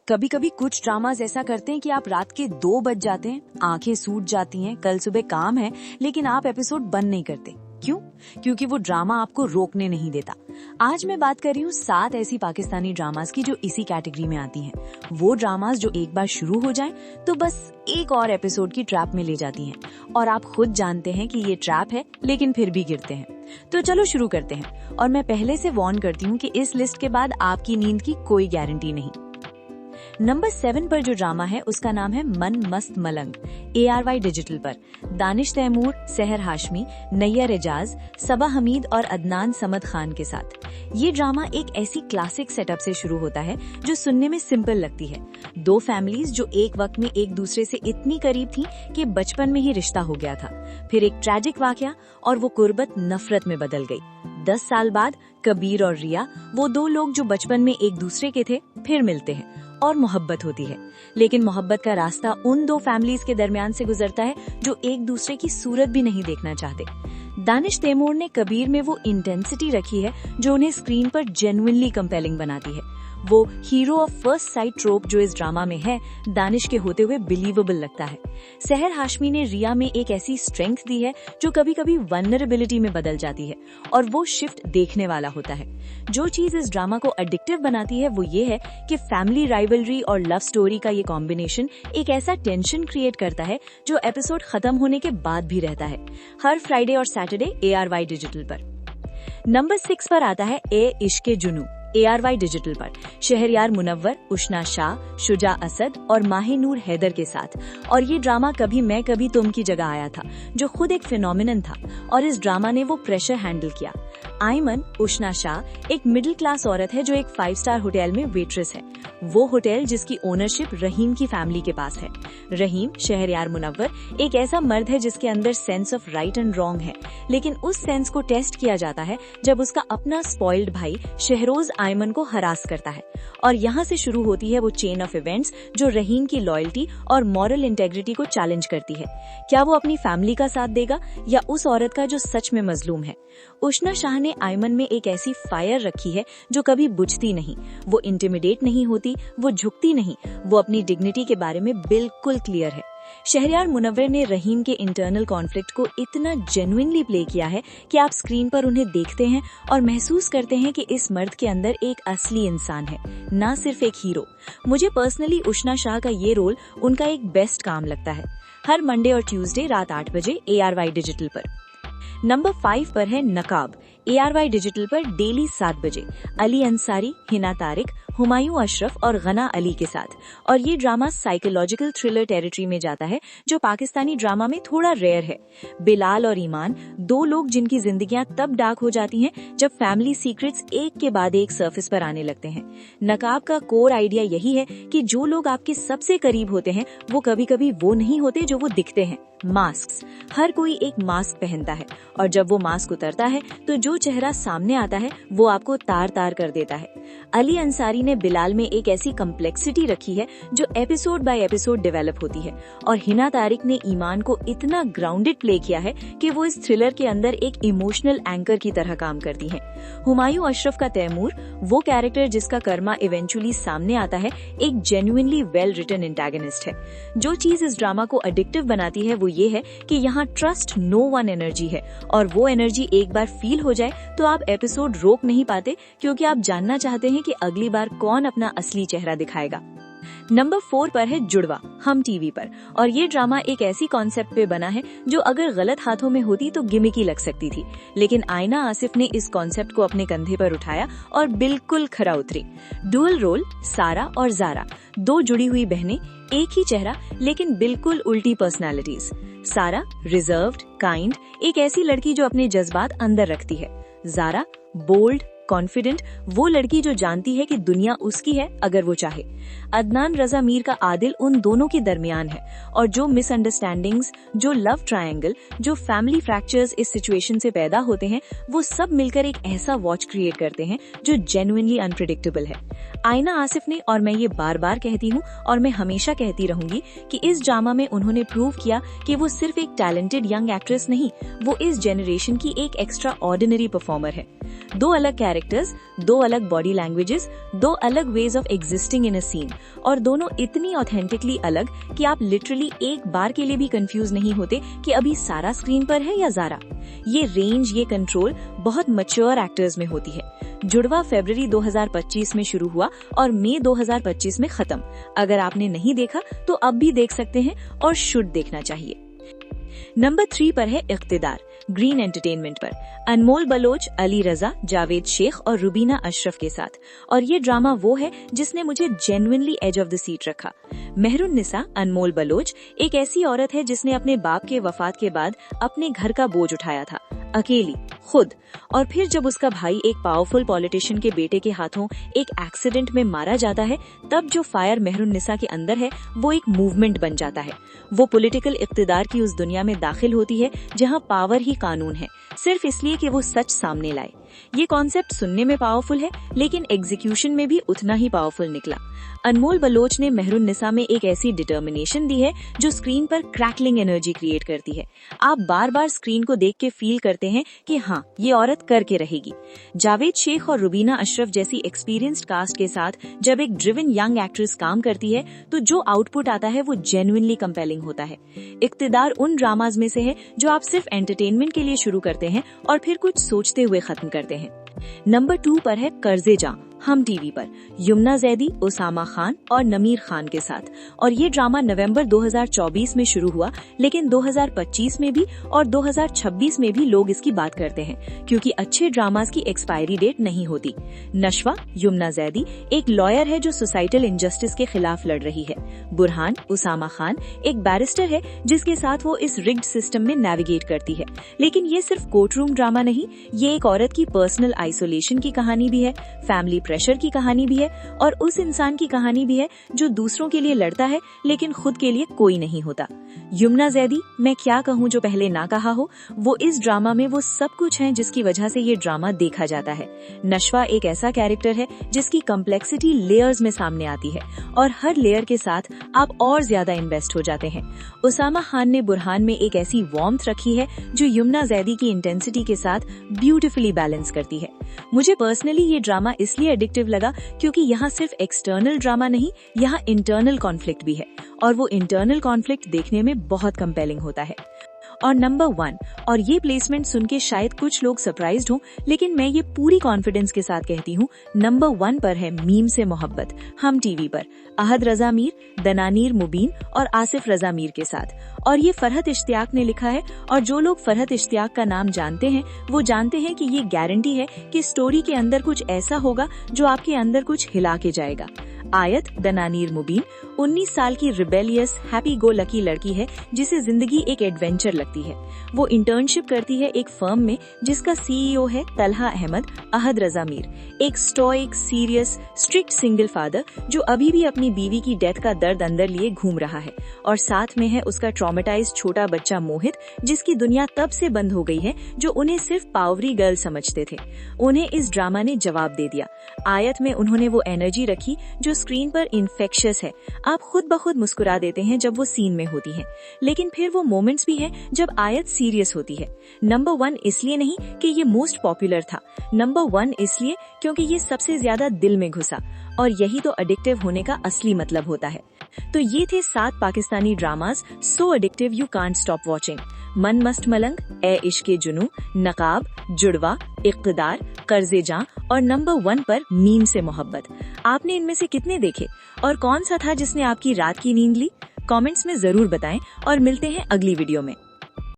कभी कभी कुछ ड्रामाज ऐसा करते हैं कि आप रात के 2 बज जाते हैं, आंखें सूज जाती हैं, कल सुबह काम है, लेकिन आप एपिसोड बंद नहीं करते। क्यों? क्योंकि वो ड्रामा आपको रोकने नहीं देता। आज मैं बात कर रही हूँ 7 ऐसी पाकिस्तानी ड्रामाज की जो इसी कैटेगरी में आती हैं। वो ड्रामाज जो एक बार शुरू हो जाएं तो बस एक और एपिसोड की ट्रैप में ले जाती हैं और आप खुद जानते हैं कि ये ट्रैप है, लेकिन फिर भी गिरते हैं। तो चलो शुरू करते हैं। और मैं पहले से वार्न करती हूँ कि इस लिस्ट के बाद आपकी नींद की कोई गारंटी नहीं। नंबर 7 पर जो ड्रामा है उसका नाम है मन मस्त मलंग, ARY डिजिटल पर। दानिश तैमूर, सहर हाशमी, नैयर एजाज, सबा हमीद और अदनान समद खान के साथ। ये ड्रामा एक ऐसी क्लासिक सेटअप से शुरू होता है जो सुनने में सिंपल लगती है। 2 फैमिलीज जो एक वक्त में एक दूसरे से इतनी करीब थीं कि बचपन में ही रिश्ता हो गया था। फिर एक ट्रैजिक वाकया और वो कुर्बत नफरत में बदल गई। 10 साल बाद कबीर और रिया, वो 2 लोग जो बचपन में एक दूसरे के थे, फिर मिलते हैं और मोहब्बत होती है। लेकिन मोहब्बत का रास्ता उन 2 फैमिलीज के दरमियान से गुजरता है जो एक दूसरे की सूरत भी नहीं देखना चाहते। दानिश तैमूर ने कबीर में वो इंटेंसिटी रखी है जो उन्हें स्क्रीन पर जेन्युइनली कंपेलिंग बनाती है। वो हीरो ऑफ फर्स्ट साइट ट्रोप जो इस ड्रामा में है, दानिश के होते हुए बिलीवेबल लगता है। सहर हाशमी ने रिया में एक ऐसी स्ट्रेंथ दी है जो कभी कभी वल्नरेबिलिटी में बदल जाती है और वो शिफ्ट देखने वाला होता है। जो चीज इस ड्रामा को एडिक्टिव बनाती है वो ये है कि फैमिली राइवलरी और लव स्टोरी का ये कॉम्बिनेशन एक ऐसा टेंशन क्रिएट करता है जो एपिसोड खत्म होने के बाद भी रहता है। हर फ्राइडे और सैटरडे ARY डिजिटल पर। नंबर 6 पर आता है ए इश्के जुनू, ARY डिजिटल पर। शहरयार मुनव्वर, उष्णा शाह, शुजा असद और माहिनूर हैदर के साथ। और ये ड्रामा कभी मैं कभी तुम की जगह आया था, जो खुद एक फिनोमिनन था और इस ड्रामा ने वो प्रेशर हैंडल किया। आयमन, उष्णा शाह एक मिडिल क्लास औरत है जो एक 5 स्टार होटल में वेट्रेस है। वो होटल जिसकी ओनरशिप रहीम की फैमिली के पास है। रहीम, शहरयार मुनव्वर, एक ऐसा मर्द है जिसके अंदर sense of right and wrong है, लेकिन उस सेंस को टेस्ट किया जाता है जब उसका अपना स्पॉइल्ड भाई शहरोज आयमन को हरास करता है। और यहाँ से शुरू होती है वो चेन ऑफ इवेंट्स जो रहीम की लॉयल्टी और मॉरल इंटेग्रिटी को चैलेंज करती है। क्या वो अपनी फैमिली का साथ देगा या उस औरत का जो सच में मजलूम है? उष्णा शाह ने आयमन में एक ऐसी फायर रखी है जो कभी बुझती नहीं। वो इंटिमिडेट नहीं होती, वो झुकती नहीं, वो अपनी डिग्निटी के बारे में बिल्कुल क्लियर है। शहरयार मुनव्वर ने रहीम के इंटरनल कॉन्फ्लिक्ट को इतना जेन्युइनली प्ले किया है कि आप स्क्रीन पर उन्हें देखते हैं और महसूस करते हैं कि इस मर्द के अंदर एक असली इंसान है, ना सिर्फ एक हीरो। मुझे पर्सनली उष्णा शाह का ये रोल उनका एक बेस्ट काम लगता है। हर मंडे और ट्यूसडे रात 8 बजे ARY डिजिटल पर। नंबर 5 पर है नकाब, ARY डिजिटल पर डेली 7 बजे। अली अंसारी, हिना तारिक, हुमायूं अशरफ और गना अली के साथ। और ये ड्रामा साइकोलॉजिकल थ्रिलर टेरिटरी में जाता है जो पाकिस्तानी ड्रामा में थोड़ा रेयर है। बिलाल और ईमान, 2 लोग जिनकी जिंदगियां तब डार्क हो जाती हैं जब फैमिली सीक्रेट्स एक के बाद एक सर्फेस पर आने लगते हैं। नकाब का कोर आइडिया यही है कि जो लोग आपके सबसे करीब होते हैं वो कभी कभी वो नहीं होते जो वो दिखते हैं। मास्क, हर कोई एक मास्क पहनता है और जब वो मास्क उतरता है तो जो चेहरा सामने आता है वो आपको तार तार कर देता है। अली अंसारी ने बिलाल में एक ऐसी कम्प्लेक्सिटी रखी है जो एपिसोड बाय एपिसोड डेवलप होती है और हिना तारिक ने ईमान को इतना ग्राउंडेड प्ले किया है कि वो इस थ्रिलर के अंदर एक इमोशनल एंकर की तरह काम करती हैं। हुमायूं अशरफ का तैमूर, वो कैरेक्टर जिसका कर्मा इवेंचुअली सामने आता है, एक जेन्युइनली वेल रिटन एंटागनिस्ट है। जो चीज इस ड्रामा को एडिक्टिव बनाती है वो ये है कि यहाँ ट्रस्ट नो वन एनर्जी है और वो एनर्जी एक बार फील हो जाए तो आप एपिसोड रोक नहीं पाते क्योंकि आप जानना चाहते हैं कि अगली बार कौन अपना असली चेहरा दिखाएगा। नंबर 4 पर है जुड़वा, हम टीवी पर। और ये ड्रामा एक ऐसी कॉन्सेप्ट पे बना है जो अगर गलत हाथों में होती तो गिमिकी लग सकती थी, लेकिन आयना आसिफ ने इस कॉन्सेप्ट को अपने कंधे पर उठाया और बिल्कुल खरा उतरी। डुअल रोल, सारा और जारा, 2 जुड़ी हुई बहनें, एक ही चेहरा लेकिन बिल्कुल उल्टी पर्सनालिटीज। सारा रिजर्व्ड, काइंड, एक ऐसी लड़की जो अपने जज्बात अंदर रखती है। जारा बोल्ड, कॉन्फिडेंट, वो लड़की जो जानती है कि दुनिया उसकी है अगर वो चाहे। अदनान रजा मीर का आदिल उन दोनों के दरमियान है और जो मिसअंडरस्टैंडिंग्स, जो लव ट्रायंगल, जो फैमिली फ्रैक्चर्स इस सिचुएशन से पैदा होते हैं वो सब मिलकर एक ऐसा वॉच क्रिएट करते हैं जो जेन्युइनली अनप्रेडिक्टेबल है। आयना आसिफ ने, और मैं ये बार बार कहती हूँ और मैं हमेशा कहती रहूंगी कि इस ड्रामा में उन्होंने प्रूव किया कि वो सिर्फ एक टैलेंटेड यंग एक्ट्रेस नहीं, वो इस जेनरेशन की एक एक्स्ट्रा ऑर्डिनरी परफॉर्मर है। 2 अलग कैरेक्टर्स, 2 अलग बॉडी लैंग्वेजेस, 2 अलग ways of existing in a scene, और दोनों इतनी ऑथेंटिकली अलग कि आप लिटरली एक बार के लिए भी कंफ्यूज नहीं होते कि अभी सारा स्क्रीन पर है या ज़ारा। ये रेंज, ये कंट्रोल बहुत मैच्योर एक्टर्स में होती है। जुड़वा फरवरी 2025 में शुरू हुआ और मई 2025 में खत्म। अगर आपने नहीं देखा तो अब भी देख सकते हैं और शुड देखना चाहिए। नंबर 3 पर है इख्तिदार, ग्रीन एंटरटेनमेंट पर, अनमोल बलोच, अली रजा, जावेद शेख और रुबीना अशरफ के साथ। और ये ड्रामा वो है जिसने मुझे genuinely edge of the seat रखा। मेहरुन्निसा, अनमोल बलोच, एक ऐसी औरत है जिसने अपने बाप के वफात के बाद अपने घर का बोझ उठाया था, अकेली, खुद। और फिर जब उसका भाई एक पावरफुल पॉलिटिशियन के बेटे के हाथों एक एक्सीडेंट में मारा जाता है, तब जो फायर मेहरुन्निसा के अंदर है वो एक मूवमेंट बन जाता है। वो पॉलिटिकल इख्तिदार की उस दुनिया में दाखिल होती है जहां पावर ही कानून है, सिर्फ इसलिए कि वो सच सामने लाए। ये कॉन्सेप्ट सुनने में पावरफुल है लेकिन एग्जीक्यूशन में भी उतना ही पावरफुल निकला। अनमोल बलोच ने मेहरुन्निसा में एक ऐसी डिटर्मिनेशन दी है जो स्क्रीन पर क्रैकलिंग एनर्जी क्रिएट करती है। आप बार बार स्क्रीन को देख के फील करते हैं कि हाँ, ये औरत करके रहेगी। जावेद शेख और रुबीना अशरफ जैसी एक्सपीरियंस्ड कास्ट के साथ जब एक ड्रिवन यंग एक्ट्रेस काम करती है तो जो आउटपुट आता है वो जेन्युइनली कंपेलिंग होता है। इख्तिदार उन ड्रामाज में से है जो आप सिर्फ एंटरटेनमेंट के लिए शुरू करते हैं और फिर कुछ सोचते हुए खत्म करते हैं। नंबर 2 पर है कर्जे जां, हम टीवी पर, यमुना जैदी, उसामा खान और नमीर खान के साथ। और ये ड्रामा नवंबर 2024 में शुरू हुआ, लेकिन 2025 में भी और 2026 में भी लोग इसकी बात करते हैं क्योंकि अच्छे ड्रामास की एक्सपायरी डेट नहीं होती। नशवा, यमुना जैदी, एक लॉयर है जो सोसाइटल इनजस्टिस के खिलाफ लड़ रही है। बुरहान, उसामा खान, एक बैरिस्टर है जिसके साथ वो इस रिग्ड सिस्टम में नेविगेट करती है। लेकिन ये सिर्फ कोर्ट रूम ड्रामा नहीं, ये एक औरत की पर्सनल आइसोलेशन की कहानी भी है, फैमिली प्रेशर की कहानी भी है और उस इंसान की कहानी भी है जो दूसरों के लिए लड़ता है लेकिन खुद के लिए कोई नहीं होता। यमुना जैदी, मैं क्या कहूँ जो पहले ना कहा हो, वो इस ड्रामा में वो सब कुछ है जिसकी वजह से ये ड्रामा देखा जाता है। नशवा एक ऐसा कैरेक्टर है जिसकी कम्प्लेक्सिटी लेयर्स में सामने आती है और हर लेयर के साथ आप और ज्यादा इन्वेस्ट हो जाते हैं। उसामा खान ने बुरहान में एक ऐसी वार्मथ रखी है जो यमुना जैदी की इंटेंसिटी के साथ ब्यूटीफुली बैलेंस करती है। मुझे पर्सनली ये ड्रामा इसलिए एडिक्टिव लगा क्योंकि यहाँ सिर्फ एक्सटर्नल ड्रामा नहीं, यहाँ इंटरनल कॉन्फ्लिक्ट भी है और वो इंटरनल कॉन्फ्लिक्ट देखने में बहुत कंपेलिंग होता है। और नंबर 1, और ये प्लेसमेंट सुन के शायद कुछ लोग सरप्राइज्ड हों, लेकिन मैं ये पूरी कॉन्फिडेंस के साथ कहती हूँ, नंबर 1 पर है मीम से मोहब्बत, हम टीवी पर, अहद रजा मीर, दनानीर मुबीन और आसिफ रजा मीर के साथ। और ये फरहत इश्तियाक ने लिखा है और जो लोग फरहत इश्तियाक का नाम जानते हैं वो जानते हैं कि ये गारंटी है कि स्टोरी के अंदर कुछ ऐसा होगा जो आपके अंदर कुछ हिला के जाएगा। आयत, दनानीर मुबीन, 19 साल की रिबेलियस हैप्पी गो लकी लड़की है जिसे जिंदगी एक एडवेंचर लगती है। वो इंटर्नशिप करती है एक फर्म में जिसका सीईओ है तलहा अहमद, अहद रजा मीर, एक stoic, serious, strict single father जो अभी भी अपनी बीवी की डेथ का दर्द अंदर लिए घूम रहा है। और साथ में है उसका ट्रॉमेटाइज्ड छोटा बच्चा मोहित, जिसकी दुनिया तब से बंद हो गई है जो उन्हें सिर्फ पावरी गर्ल समझते थे। उन्हें इस ड्रामा ने जवाब दे दिया। आयत में उन्होंने वो एनर्जी रखी जो स्क्रीन पर इन्फेक्शियस है। आप खुद ब खुद मुस्कुरा देते हैं जब वो सीन में होती है, लेकिन फिर वो मोमेंट्स भी हैं जब आयत सीरियस होती है। नंबर 1 इसलिए नहीं कि ये मोस्ट पॉपुलर था, नंबर 1 इसलिए क्योंकि ये सबसे ज्यादा दिल में घुसा और यही तो एडिक्टिव होने का असली मतलब होता है। तो ये थे 7 Pakistani dramas so addictive you can't stop watching. मन मस्त मलंग, ए इश्के जुनू, नकाब, जुड़वा, इख्तिदार, कर्जे जां और नंबर 1 पर मीम से मोहब्बत। आपने इनमें से कितने देखे और कौन सा था जिसने आपकी रात की नींद ली? कमेंट्स में जरूर बताएं और मिलते हैं अगली वीडियो में।